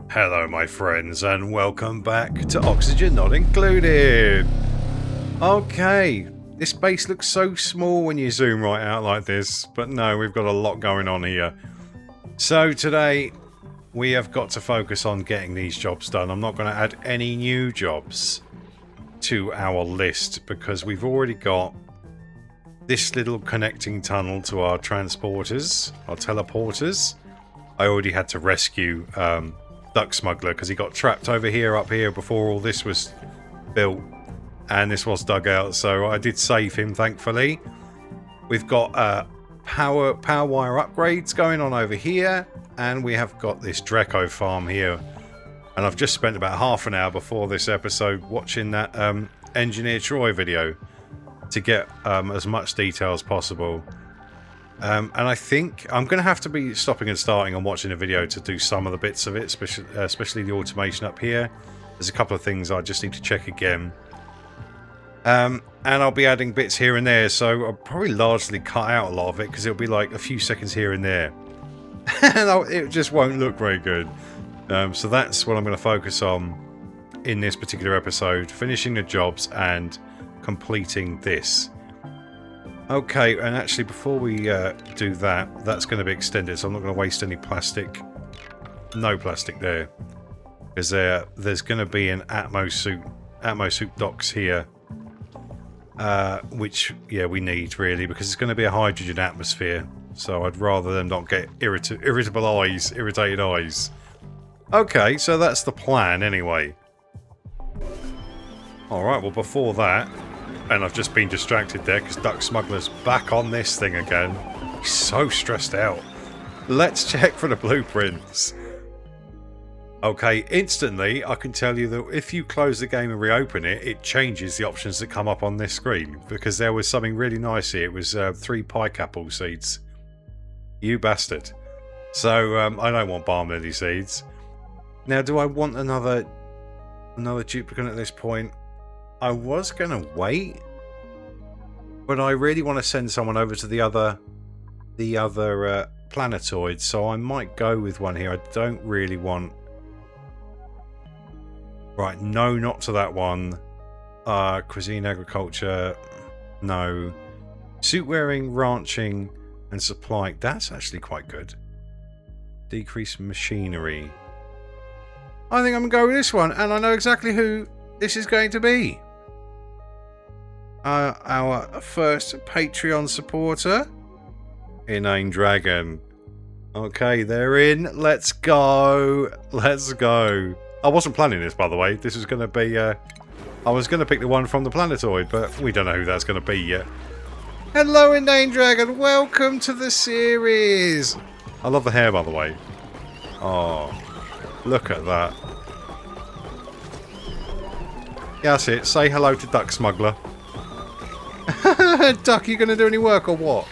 Hello my friends and welcome back to Oxygen Not Included. Okay, this base looks so small when you zoom right out like this, but no, we've got a lot going on here. So today we have got to focus on getting these jobs done. I'm not going to add any new jobs to our list because we've already got this little connecting tunnel to our transporters, our teleporters. I already had to rescue Duck Smuggler because he got trapped over here, up here, before all this was built and this was dug out, so I did save him, thankfully. We've got power wire upgrades going on over here, and we have got this Dreco farm here, and I've just spent about half an hour before this episode watching that Engineer Troy video to get as much detail as possible. And I think I'm going to have to be stopping and starting and watching a video to do some of the bits of it, especially the automation up here. There's a couple of things I just need to check again. And I'll be adding bits here and there, so I'll probably largely cut out a lot of it because it'll be like a few seconds here and there. And it just won't look very good. So that's what I'm going to focus on in this particular episode, finishing the jobs and completing this. Okay, and actually before we do that, that's going to be extended, so I'm not going to waste any plastic. No plastic there. Because there's going to be an Atmosuit docks here. Which, yeah, we need really, because it's going to be a hydrogen atmosphere. So I'd rather them not get irritated eyes. Okay, so that's the plan anyway. Alright, well before that... And I've just been distracted there because Duck Smuggler's back on this thing again. He's so stressed out. Let's check for the blueprints. Okay, instantly I can tell you that if you close the game and reopen it, it changes the options that come up on this screen. Because there was something really nice here. It was 3 pike apple seeds. You bastard. So I don't want balm lily seeds. Now, do I want another duplicate at this point? I was going to wait, but I really want to send someone over to the other planetoid, so I might go with one here. I don't really want... Right, no, not to that one. Cuisine, agriculture, no. Suit wearing, ranching, and supply. That's actually quite good. Decrease machinery. I think I'm going to go with this one, and I know exactly who this is going to be. Our first Patreon supporter, Inane Dragon. Okay, they're in. Let's go. Let's go. I wasn't planning this, by the way. This was going to be... I was going to pick the one from the planetoid, but we don't know who that's going to be yet. Hello, Inane Dragon. Welcome to the series. I love the hair, by the way. Oh, look at that. Yeah, that's it. Say hello to Duck Smuggler. Duck, you going to do any work or what?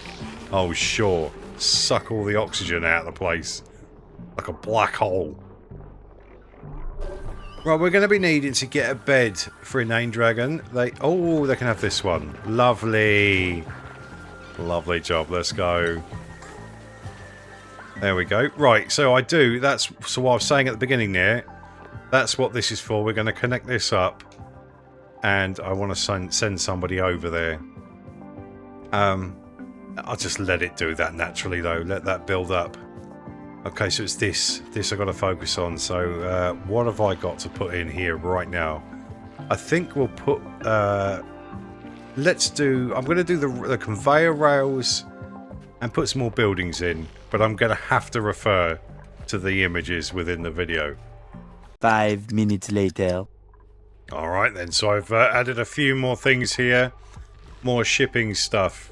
Oh, sure. Suck all the oxygen out of the place. Like a black hole. Right, we're going to be needing to get a bed for Inane Dragon. Oh, they can have this one. Lovely. Lovely job. Let's go. There we go. Right, so I do. So what I was saying at the beginning there. That's what this is for. We're going to connect this up. And I want to send somebody over there. I'll just let it do that naturally, though. Let that build up. Okay, so it's this. This I've got to focus on. So, what have I got to put in here right now? I think we'll put... let's do... I'm going to do the conveyor rails and put some more buildings in. But I'm going to have to refer to the images within the video. 5 minutes later. Alright then, so I've added a few more things here. More shipping stuff.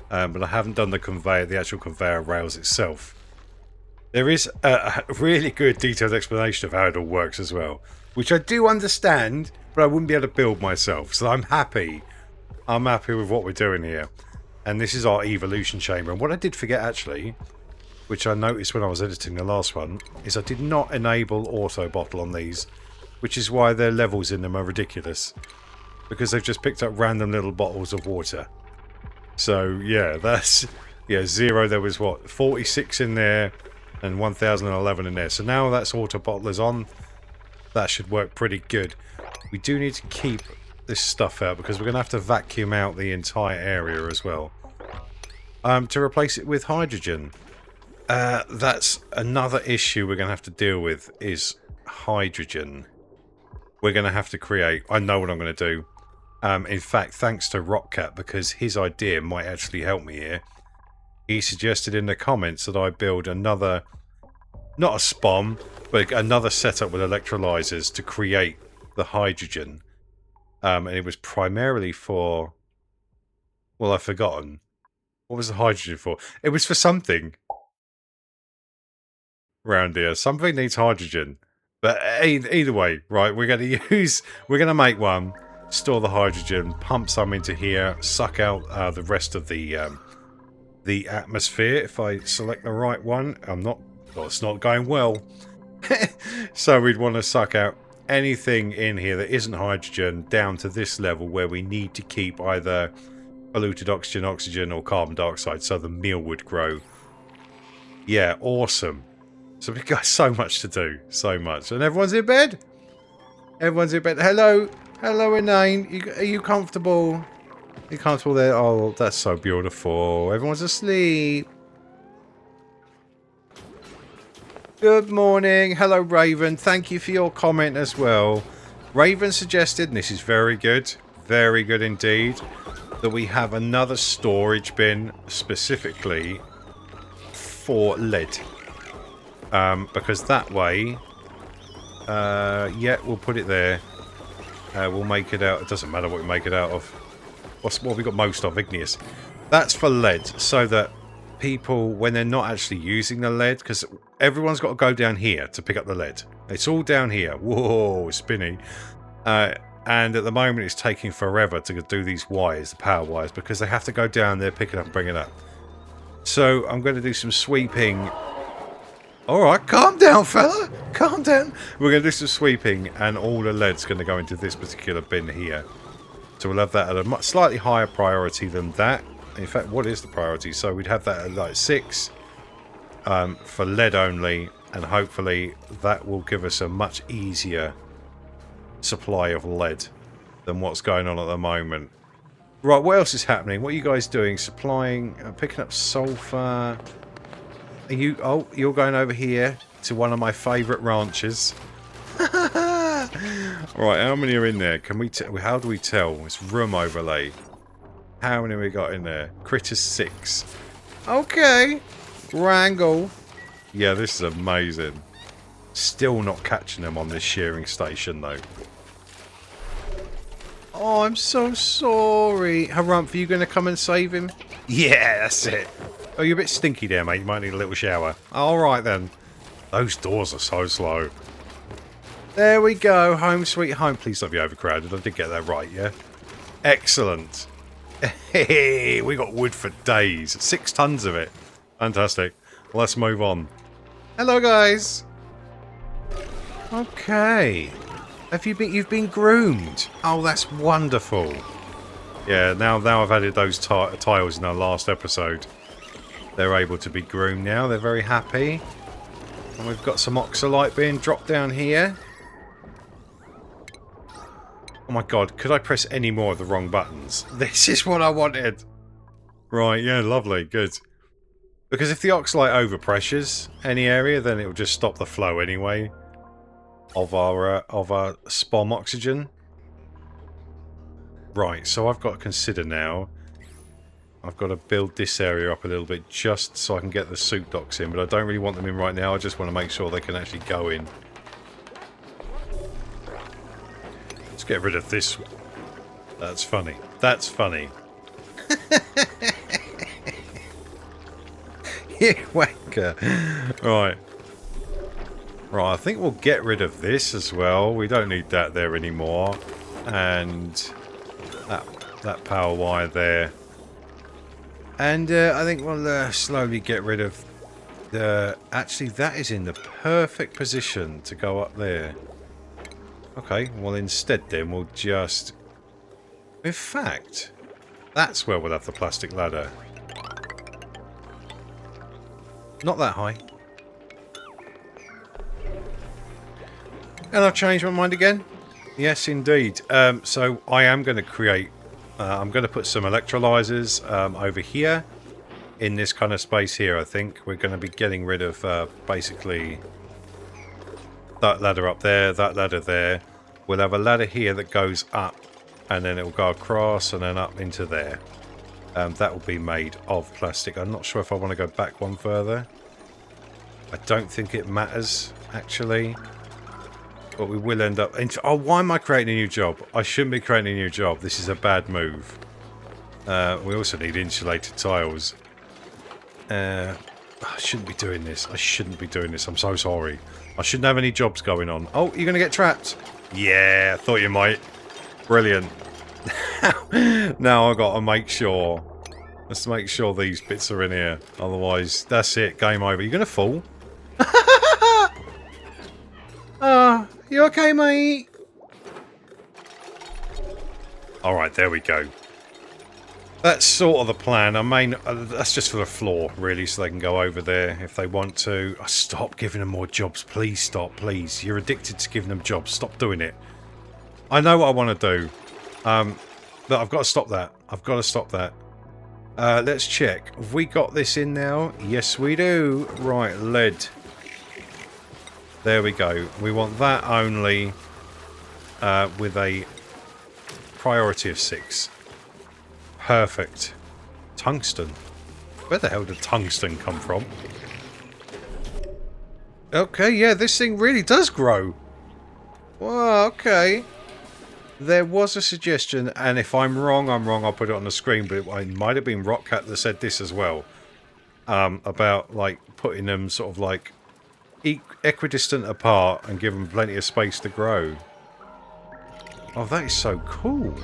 But I haven't done the actual conveyor rails itself. There is a really good detailed explanation of how it all works as well. Which I do understand, but I wouldn't be able to build myself. So I'm happy. I'm happy with what we're doing here. And this is our evolution chamber. And what I did forget actually, which I noticed when I was editing the last one, is I did not enable auto bottle on these. Which is why their levels in them are ridiculous. Because they've just picked up random little bottles of water. So, yeah, that's... Yeah, 0. There was, what, 46 in there. And 1011 in there. So now that's auto bottlers on. That should work pretty good. We do need to keep this stuff out because we're going to have to vacuum out the entire area as well. To replace it with hydrogen. That's another issue we're going to have to deal with is hydrogen. We're going to have to create... I know what I'm going to do. In fact, thanks to Rockcat, because his idea might actually help me here. He suggested in the comments that I build another, not a SPOM, but another setup with electrolyzers to create the hydrogen. And it was primarily for... Well, I've forgotten. What was the hydrogen for? It was for something. Around here. Something needs hydrogen. But either way, right, we're going to make one, store the hydrogen, pump some into here, suck out the rest of the atmosphere. If I select the right one, it's not going well. So we'd want to suck out anything in here that isn't hydrogen down to this level where we need to keep either polluted oxygen, or carbon dioxide so the meal would grow. Yeah, awesome. So we've got so much to do. So much. And everyone's in bed? Everyone's in bed. Hello. Hello, Inane. Are you comfortable? Are you comfortable there? Oh, that's so beautiful. Everyone's asleep. Good morning. Hello, Raven. Thank you for your comment as well. Raven suggested, and this is very good indeed, that we have another storage bin specifically for lead. Because that way, yeah, we'll put it there. We'll make it out. It doesn't matter what we make it out of. What have we got most of? Igneous. That's for lead, so that people, when they're not actually using the lead, because everyone's got to go down here to pick up the lead. It's all down here. Whoa, spinny. And at the moment, it's taking forever to do these wires, the power wires, because they have to go down there, pick it up, and bring it up. So I'm going to do some sweeping. Alright, calm down, fella. Calm down. We're going to do some sweeping, and all the lead's going to go into this particular bin here. So we'll have that at a much slightly higher priority than that. In fact, what is the priority? So we'd have that at like 6 for lead only, and hopefully that will give us a much easier supply of lead than what's going on at the moment. Right, what else is happening? What are you guys doing? Supplying, picking up sulfur. Are you? Oh, you're going over here to one of my favourite ranches. Right, how many are in there? Can we? How do we tell? It's room overlay. How many we got in there? Critters 6. Okay. Wrangle. Yeah, this is amazing. Still not catching them on this shearing station though. Oh, I'm so sorry. Harumph, are you going to come and save him? Yeah, that's it. Oh, you're a bit stinky there, mate. You might need a little shower. Alright then. Those doors are so slow. There we go. Home sweet home. Please don't be overcrowded. I did get that right, yeah? Excellent. Hey, we got wood for days. 6 tons of it. Fantastic. Well, let's move on. Hello, guys. Okay. You've been groomed? Oh, that's wonderful. Yeah, now I've added those tiles in our last episode. They're able to be groomed now. They're very happy. And we've got some oxalite being dropped down here. Oh my god, could I press any more of the wrong buttons? This is what I wanted. Right, yeah, lovely, good. Because if the oxalite overpressures any area, then it will just stop the flow anyway of our SPOM oxygen. Right, so I've got to consider now. I've got to build this area up a little bit just so I can get the soup docks in, but I don't really want them in right now. I just want to make sure they can actually go in. Let's get rid of this. That's funny. That's funny. You wanker. Right. Right, I think we'll get rid of this as well. We don't need that there anymore. And that power wire there. And I think we'll slowly get rid of the... Actually, that is in the perfect position to go up there. Okay, well instead then we'll just... In fact, that's where we'll have the plastic ladder. Not that high. And I've changed my mind again. Yes, indeed. So I am going to create... I'm going to put some electrolyzers over here. In this kind of space here, I think. We're going to be getting rid of basically that ladder up there, that ladder there. We'll have a ladder here that goes up. And then it will go across and then up into there. That will be made of plastic. I'm not sure if I want to go back one further. I don't think it matters, actually. But we will end up... Oh, why am I creating a new job? I shouldn't be creating a new job. This is a bad move. We also need insulated tiles. I shouldn't be doing this. I shouldn't be doing this. I'm so sorry. I shouldn't have any jobs going on. Oh, you're going to get trapped. Yeah, I thought you might. Brilliant. Now I've got to make sure. Let's make sure these bits are in here. Otherwise, that's it. Game over. You're going to fall. You okay, mate? Alright, there we go. That's sort of the plan. I mean, that's just for the floor, really, so they can go over there if they want to. Stop giving them more jobs. Please stop, please. You're addicted to giving them jobs. Stop doing it. I know what I want to do. But I've got to stop that. I've got to stop that. Let's check. Have we got this in now? Yes, we do. Right, lead. There we go. We want that only with a priority of 6. Perfect. Tungsten. Where the hell did tungsten come from? Okay, yeah, this thing really does grow. Well, okay. There was a suggestion, and if I'm wrong, I'll put it on the screen, but it might have been Rockcat that said this as well. About, like, putting them sort of, like, equidistant apart and give them plenty of space to grow. Oh, that is so cool.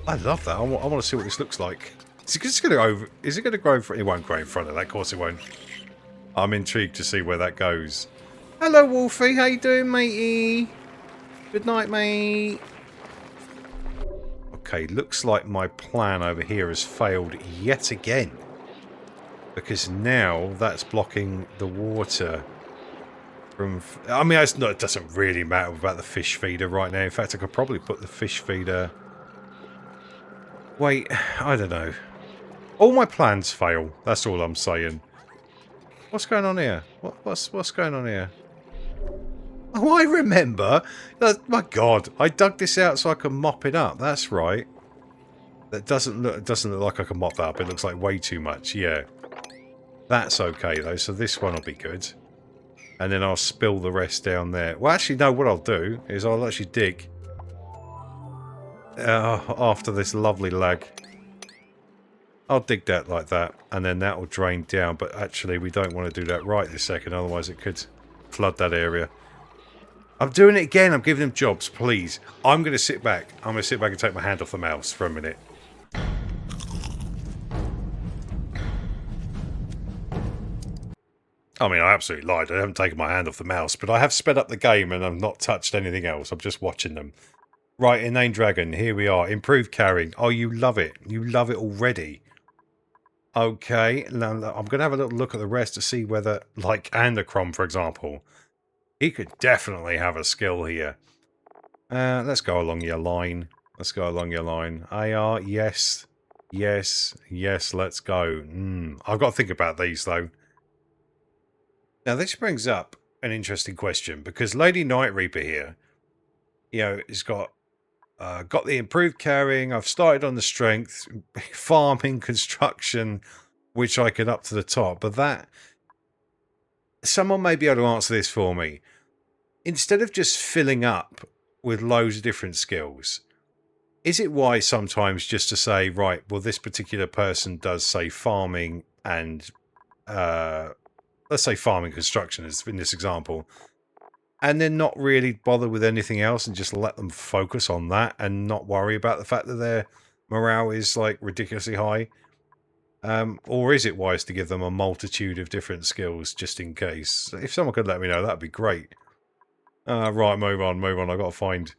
I love that. I want to see what this looks like. Is it just going to over? Is it going to grow? It won't grow in front of that. Of course, it won't. I'm intrigued to see where that goes. Hello, Wolfie. How you doing, matey? Good night, mate. Okay, looks like my plan over here has failed yet again. Because now that's blocking the water from... I mean, it doesn't really matter about the fish feeder right now. In fact, I could probably put the fish feeder... Wait, I don't know. All my plans fail. That's all I'm saying. What's going on here? What's going on here? Oh, I remember. My God, I dug this out so I can mop it up. That's right. That doesn't look like I can mop that up. It looks like way too much. Yeah. That's okay though. So this one will be good. And then I'll spill the rest down there. Well, actually, no. What I'll do is I'll actually dig after this lovely lag. I'll dig that like that, and then that will drain down. But actually, we don't want to do that right this second. Otherwise, it could flood that area. I'm doing it again. I'm giving them jobs, please. I'm going to sit back. I'm going to sit back and take my hand off the mouse for a minute. I mean, I absolutely lied. I haven't taken my hand off the mouse, but I have sped up the game and I've not touched anything else. I'm just watching them. Right, Inane Dragon, here we are. Improved carrying. Oh, you love it. You love it already. Okay, now I'm going to have a little look at the rest to see whether, like Andacrom, for example, he could definitely have a skill here. Let's go along your line. Let's go along your line. AR, yes. Yes, yes, let's go. I've got to think about these, though. Now, this brings up an interesting question, because Lady Night Reaper here, you know, has got the improved carrying. I've started on the strength, farming, construction, which I can up to the top. But that... Someone may be able to answer this for me. Instead of just filling up with loads of different skills, is it wise sometimes just to say, right, well, this particular person does, say, farming and... let's say farming construction is in this example, and then not really bother with anything else and just let them focus on that and not worry about the fact that their morale is like ridiculously high? Or is it wise to give them a multitude of different skills just in case? If someone could let me know, that'd be great. Right, move on. I've got to find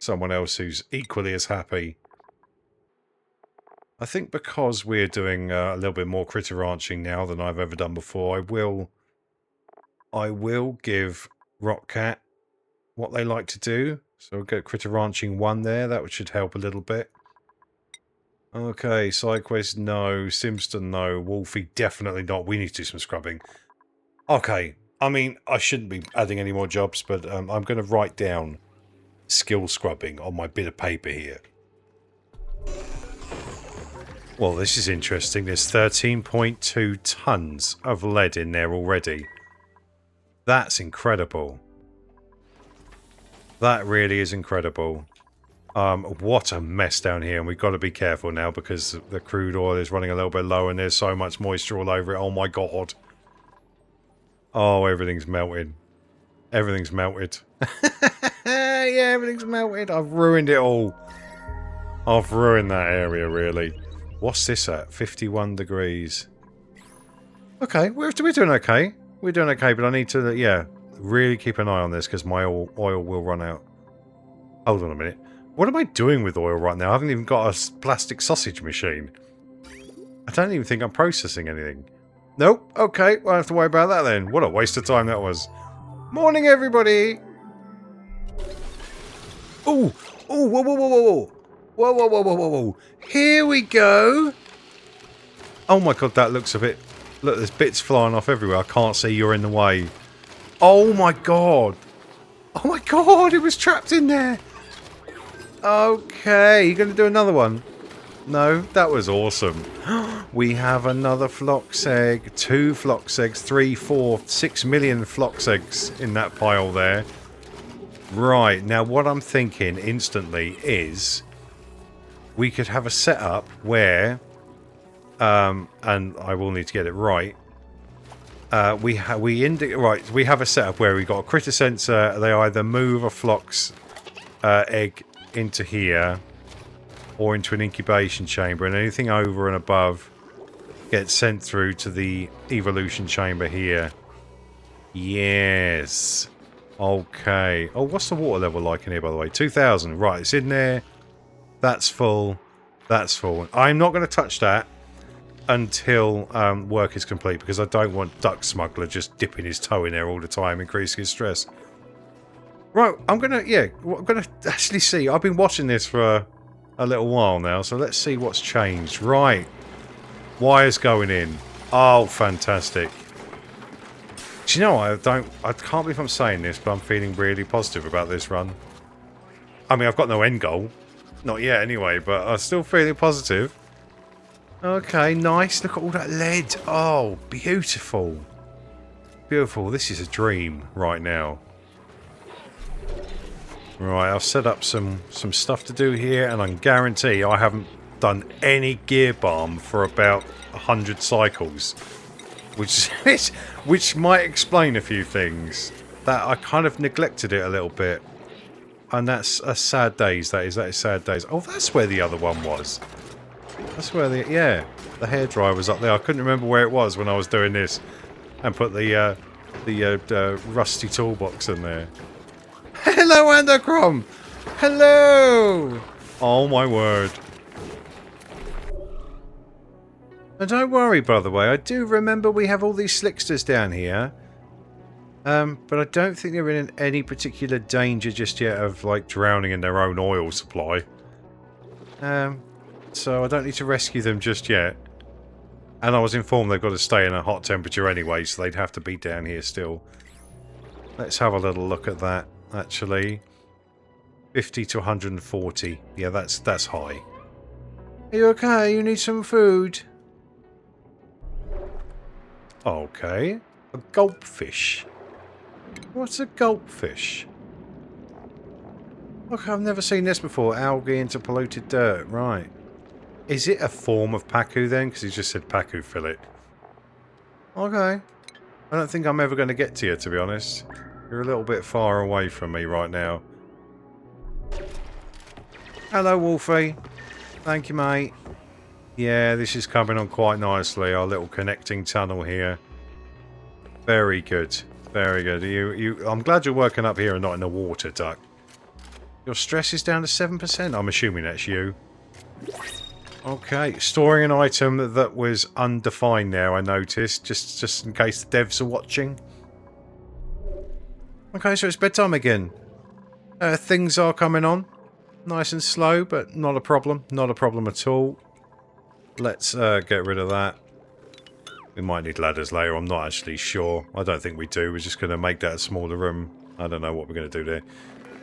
someone else who's equally as happy. I think because we're doing a little bit more critter ranching now than I've ever done before, I will give Rockcat what they like to do. So we'll get critter ranching 1 there. That should help a little bit. Okay, SideQuest, no. Simston, no. Wolfie, definitely not. We need to do some scrubbing. Okay, I mean, I shouldn't be adding any more jobs, but I'm going to write down skill scrubbing on my bit of paper here. Well, this is interesting. There's 13.2 tons of lead in there already. That's incredible. That really is incredible. What a mess down here, and we've got to be careful now because the crude oil is running a little bit low and there's so much moisture all over it. Oh my god. Oh, everything's melted. Everything's melted. Yeah, everything's melted. I've ruined it all. I've ruined that area, really. What's this at? 51 degrees. Okay, we're doing okay. We're doing okay, but I need to, yeah, really keep an eye on this because my oil will run out. Hold on a minute. What am I doing with oil right now? I haven't even got a plastic sausage machine. I don't even think I'm processing anything. Nope. Okay, won't have to worry about that then. What a waste of time that was. Morning, everybody. Ooh. Ooh, whoa, whoa, whoa, whoa, whoa. Whoa, whoa, whoa, whoa, whoa, whoa. Here we go. Oh my god, that looks a bit... Look, there's bits flying off everywhere. I can't see, you're in the way. Oh my god. Oh my god, it was trapped in there. Okay, you're going to do another one? No, that was awesome. We have another phlox egg, 2 phlox eggs, 3, 4, 6 million phlox eggs in that pile there. Right, now what I'm thinking instantly is we could have a setup where, and I will need to get it right, we have a setup where we got a critter sensor. They either move a phlox egg into here or into an incubation chamber, and anything over and above gets sent through to the evolution chamber here. Yes. Okay. Oh, what's the water level like in here, by the way? 2,000. Right, it's in there. That's full. That's full. I'm not going to touch that until work is complete, because I don't want Duck Smuggler just dipping his toe in there all the time, increasing his stress. Right, I'm going to actually see. I've been watching this for a little while now, so let's see what's changed. Right. Wires going in. Oh, fantastic. Do you know, I can't believe I'm saying this, but I'm feeling really positive about this run. I mean, I've got no end goal. Not yet, anyway, but I'm still feeling positive. Okay, nice. Look at all that lead. Oh, beautiful. Beautiful. This is a dream right now. Right, I've set up some stuff to do here, and I can guarantee I haven't done any gear balm for about 100 cycles. Which might explain a few things. That I kind of neglected it a little bit. And that's a sad days, that is sad days. Oh, that's where the other one was. That's where the hairdryer was up there. I couldn't remember where it was when I was doing this. And put the rusty toolbox in there. Hello, Andocrom! Hello! Oh my word. And don't worry, by the way, I do remember we have all these slicksters down here. But I don't think they're in any particular danger just yet of, like, drowning in their own oil supply. So I don't need to rescue them just yet. And I was informed they've got to stay in a hot temperature anyway, so they'd have to be down here still. Let's have a little look at that, actually. 50 to 140. Yeah, that's high. Are you okay? You need some food? Okay. A gulpfish. What's a gulpfish? Okay, I've never seen this before. Algae into polluted dirt. Right. Is it a form of pacu then? Because he just said pacu fillet. Okay. I don't think I'm ever going to get to you, to be honest. You're a little bit far away from me right now. Hello, Wolfie. Thank you, mate. Yeah, this is coming on quite nicely. Our little connecting tunnel here. Very good. Very good. I'm glad you're working up here and not in the water, Duck. Your stress is down to 7%. I'm assuming that's you. Okay, storing an item that was undefined now, I noticed, just in case the devs are watching. Okay, so it's bedtime again. Things are coming on. Nice and slow, but not a problem. Not a problem at all. Let's get rid of that. We might need ladders later. I'm not actually sure. I don't think we do. We're just going to make that a smaller room. I don't know what we're going to do there.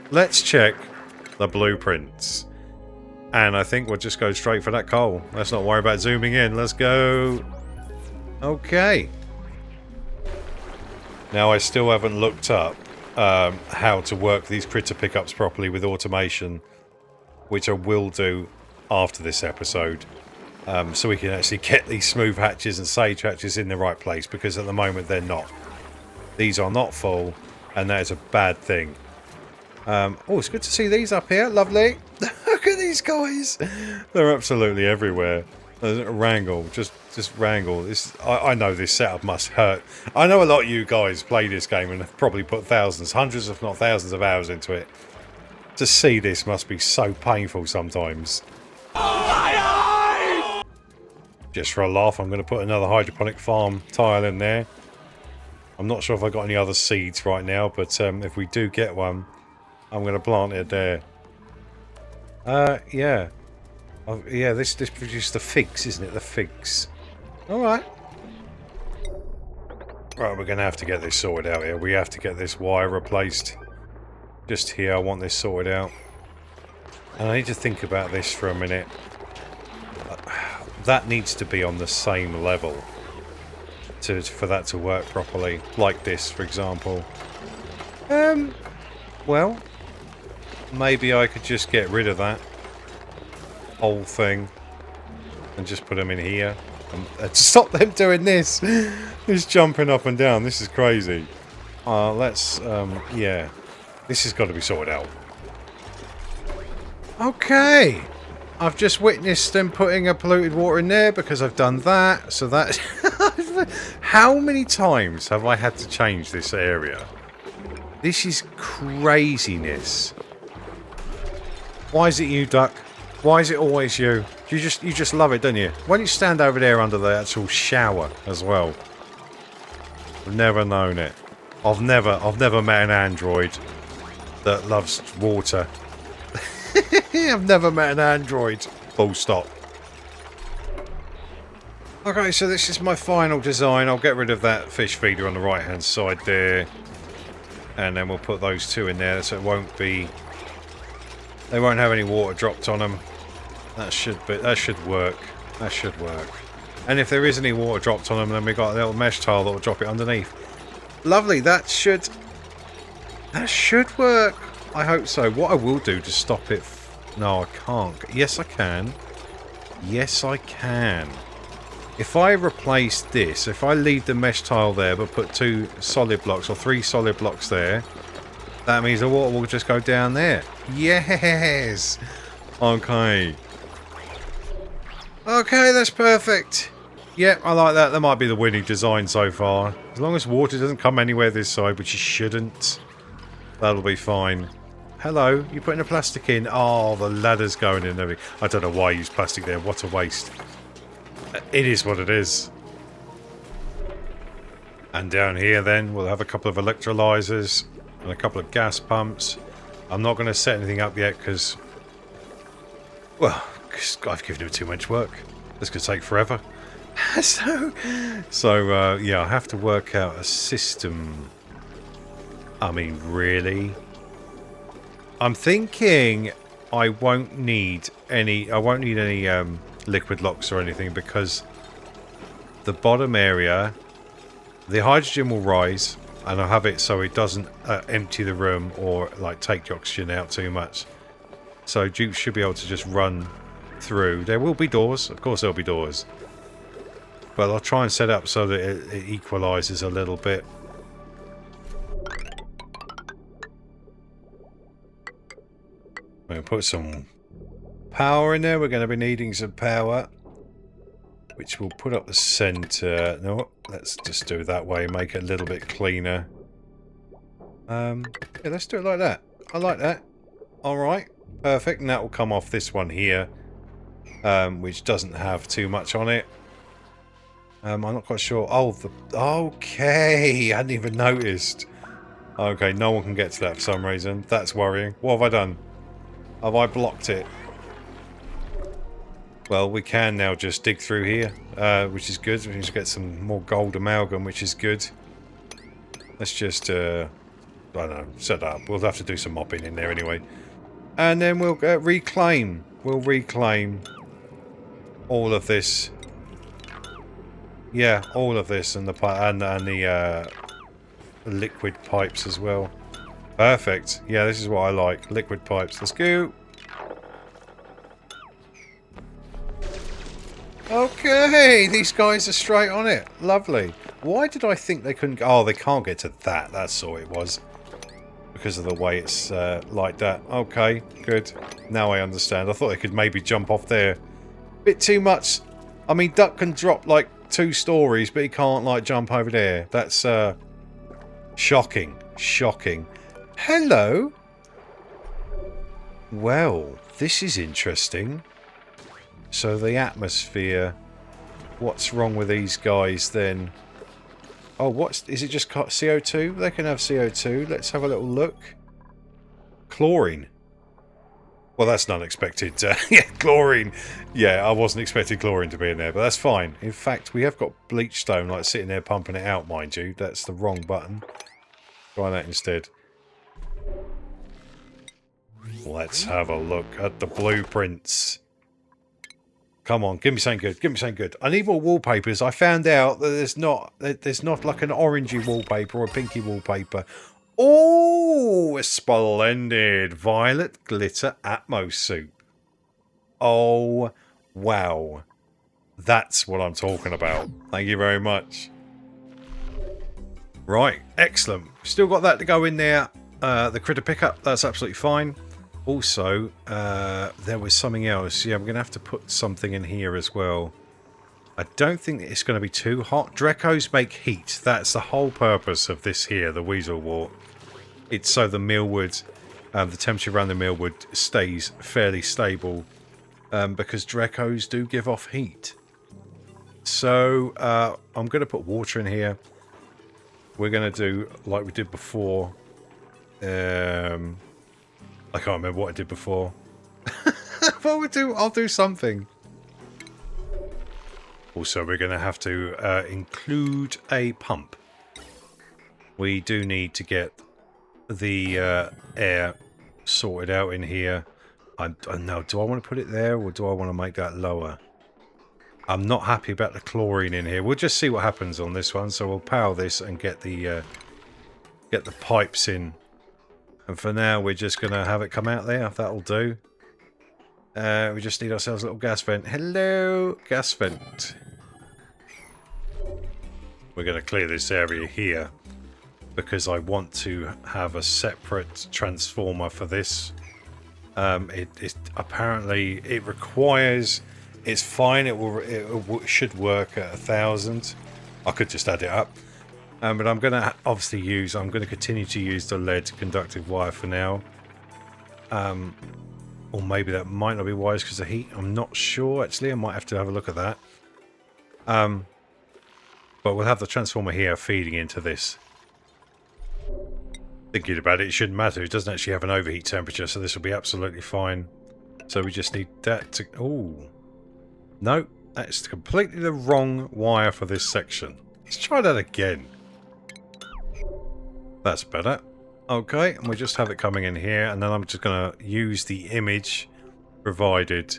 Let's check the blueprints. And I think we'll just go straight for that coal. Let's not worry about zooming in. Let's go. Okay. Now, I still haven't looked up how to work these critter pickups properly with automation, which I will do after this episode. So we can actually get these smooth hatches and sage hatches in the right place, because at the moment they're not. These are not full, and that is a bad thing. Oh, it's good to see these up here. Lovely. Look at these guys. They're absolutely everywhere. Wrangle. Just wrangle. I know this setup must hurt. I know a lot of you guys play this game and have probably put thousands, hundreds if not thousands of hours into it. To see this must be so painful sometimes. Just for a laugh, I'm going to put another hydroponic farm tile in there. I'm not sure if I've got any other seeds right now, but if we do get one, I'm going to plant it there. Yeah. Yeah, this produced the figs, isn't it? The figs. Alright. Right, we're going to have to get this sorted out here. We have to get this wire replaced. Just here, I want this sorted out. And I need to think about this for a minute. That needs to be on the same level for that to work properly. Like this, for example. Well, maybe I could just get rid of that whole thing and just put them in here and stop them doing this. Just jumping up and down. This is crazy. Let's, yeah. This has got to be sorted out. Okay. I've just witnessed them putting a polluted water in there because I've done that. So that... How many times have I had to change this area? This is craziness. Why is it you, duck? Why is it always you? You just love it, don't you? Why don't you stand over there under the actual shower as well? I've never known it. I've never met an android that loves water. I've never met an android. Full stop. Okay, so this is my final design. I'll get rid of that fish feeder on the right hand side there. And then we'll put those two in there so it won't be... They won't have any water dropped on them. That should work. That should work. And if there is any water dropped on them, then we've got a little mesh tile that will drop it underneath. Lovely, that should work. I hope so. What I will do to stop it... No, I can't. Yes, I can. Yes, I can. If I replace this, if I leave the mesh tile there but put 2 solid blocks or 3 solid blocks there, that means the water will just go down there. Yes! Okay. Okay, that's perfect. Yep, I like that. That might be the winning design so far. As long as water doesn't come anywhere this side, which it shouldn't, that'll be fine. Hello, you putting the plastic in? Oh, the ladder's going in and everything. I don't know why I use plastic there. What a waste. It is what it is. And down here then, we'll have a couple of electrolyzers and a couple of gas pumps. I'm not going to set anything up yet because... Well, cause I've given him too much work. This could take forever. So yeah, I have to work out a system. I mean, really? I'm thinking I won't need any liquid locks or anything because the bottom area, the hydrogen will rise and I'll have it so it doesn't empty the room or like take the oxygen out too much. So Duke should be able to just run through. There will be doors, of course there'll be doors. But I'll try and set up so that it equalises a little bit. I'm going to put some power in there. We're going to be needing some power. Which will put up the centre. No, let's just do it that way. Make it a little bit cleaner. Yeah, let's do it like that. I like that. Alright. Perfect. And that will come off this one here. Which doesn't have too much on it. I'm not quite sure. Oh, okay. I hadn't even noticed. Okay, no one can get to that for some reason. That's worrying. What have I done? Have I blocked it? Well, we can now just dig through here, which is good. We can just get some more gold amalgam, which is good. Let's just, I don't know, set up. We'll have to do some mopping in there anyway. And then we'll reclaim. We'll reclaim all of this. Yeah, all of this and the liquid pipes as well. Perfect. Yeah, this is what I like. Liquid pipes. Let's go. Okay, these guys are straight on it. Lovely. Why did I think they couldn't... Oh, they can't get to that. That's all it was. Because of the way it's like that. Okay, good. Now I understand. I thought they could maybe jump off there. Bit too much. I mean, Duck can drop like 2 stories, but he can't like jump over there. That's shocking. Shocking. Hello. Well, this is interesting. So the atmosphere. What's wrong with these guys then? Oh, is it just CO2? They can have CO2. Let's have a little look. Chlorine. Well, that's not unexpected. Yeah, chlorine. Yeah, I wasn't expecting chlorine to be in there, but that's fine. In fact, we have got bleach stone like sitting there pumping it out, mind you. That's the wrong button. Try that instead. Let's have a look at the blueprints. Come on, give me something good. Give me something good. I need more wallpapers. I found out that there's not like an orangey wallpaper or a pinky wallpaper. Oh, splendid. Violet glitter Atmos soup. Oh, wow. That's what I'm talking about. Thank you very much. Right, excellent. Still got that to go in there. The critter pickup, that's absolutely fine. Also, there was something else. Yeah, I'm going to have to put something in here as well. I don't think it's going to be too hot. Drecos make heat. That's the whole purpose of this here, the weasel wart. It's so the millwood, the temperature around the millwood stays fairly stable because Drecos do give off heat. So I'm going to put water in here. We're going to do like we did before. I can't remember what I did before. But I'll do something. Also, we're going to have to include a pump. We do need to get the air sorted out in here. I don't know, do I want to put it there or do I want to make that lower? I'm not happy about the chlorine in here. We'll just see what happens on this one. So we'll power this and get the pipes in. And for now, we're just going to have it come out there. That'll do. We just need ourselves a little gas vent. Hello, gas vent. We're going to clear this area here because I want to have a separate transformer for this. Apparently it requires. It's fine. It should work at 1,000. I could just add it up. But I'm going to obviously I'm going to continue to use the lead conductive wire for now. Or maybe that might not be wise because of heat. I'm not sure, actually. I might have to have a look at that. But we'll have the transformer here feeding into this. Thinking about it, it shouldn't matter. It doesn't actually have an overheat temperature, so this will be absolutely fine. So we just need that to... Oh. No, that's completely the wrong wire for this section. Let's try that again. That's better. Okay, and we just have it coming in here, and then I'm just going to use the image provided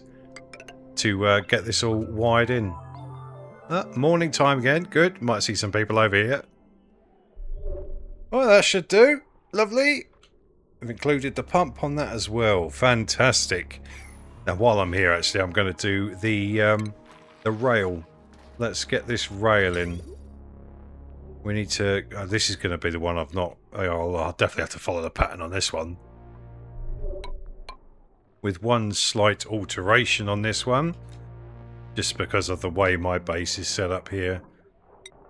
to get this all wired in. Morning time again. Good. Might see some people over here. Well, that should do. Lovely. We've included the pump on that as well. Fantastic. Now, while I'm here, actually, I'm going to do the rail. Let's get this rail in. We need to... this is going to be the one I've not... I'll definitely have to follow the pattern on this one. With one slight alteration on this one. Just because of the way my base is set up here.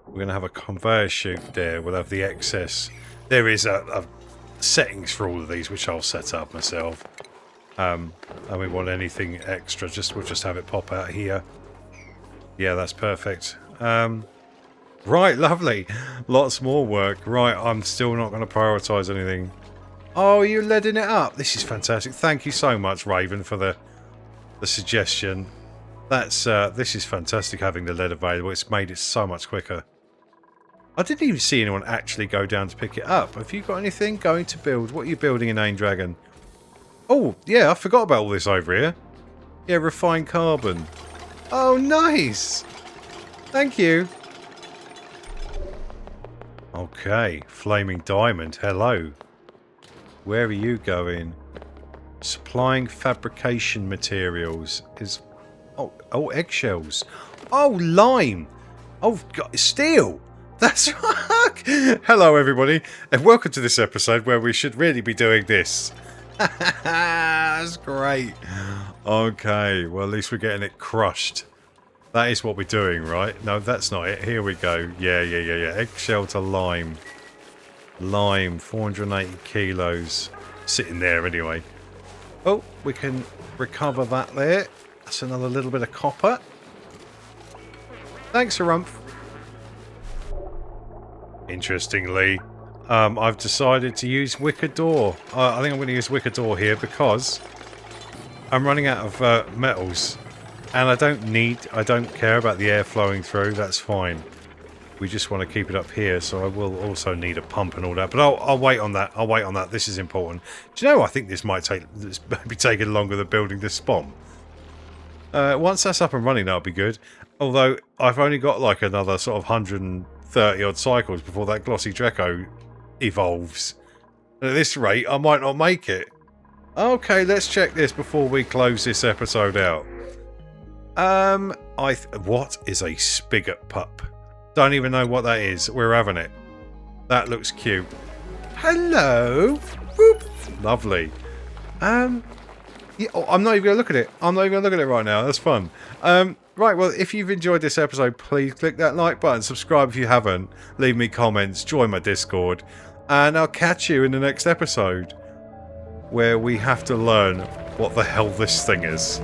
We're going to have a conveyor chute there. We'll have the excess. There is a settings for all of these, which I'll set up myself. And we want anything extra. We'll just have it pop out here. Yeah, that's perfect. Right, lovely. Lots more work. Right, I'm still not going to prioritise anything. Oh, you're leading it up. This is fantastic. Thank you so much, Raven, for the suggestion. This is fantastic having the lead available. It's made it so much quicker. I didn't even see anyone actually go down to pick it up. Have you got anything going to build? What are you building in Ain Dragon? Oh, yeah, I forgot about all this over here. Yeah, refined carbon. Oh, nice. Thank you. Okay, flaming diamond. Hello. Where are you going? Supplying fabrication materials is... Oh, eggshells. Oh, lime. Oh, God, steel. That's right. Hello, everybody, and welcome to this episode where we should really be doing this. That's great. Okay, well, at least we're getting it crushed. That is what we're doing, right? No, that's not it. Here we go. Yeah. Eggshell to lime. Lime, 480 kilos. Sitting there anyway. Oh, we can recover that there. That's another little bit of copper. Thanks, Harumph. Interestingly, I've decided to use wicker door. I think I'm going to use wicker door here because I'm running out of metals. And I don't care about the air flowing through, that's fine. We just want to keep it up here, so I will also need a pump and all that. But I'll wait on that, this is important. Do you know, I think this might be taking longer than building this spawn. Once that's up and running, that'll be good. Although, I've only got like another sort of 130 odd cycles before that glossy Dreco evolves. And at this rate, I might not make it. Okay, let's check this before we close this episode out. What is a spigot pup? Don't even know what that is. We're having it. That looks cute. Hello. Whoop. Lovely. Yeah, I'm not even gonna look at it. I'm not even gonna look at it right now. That's fun. Right, well, if you've enjoyed this episode, please click that like button, subscribe if you haven't, leave me comments, join my Discord, and I'll catch you in the next episode, where we have to learn what the hell this thing is.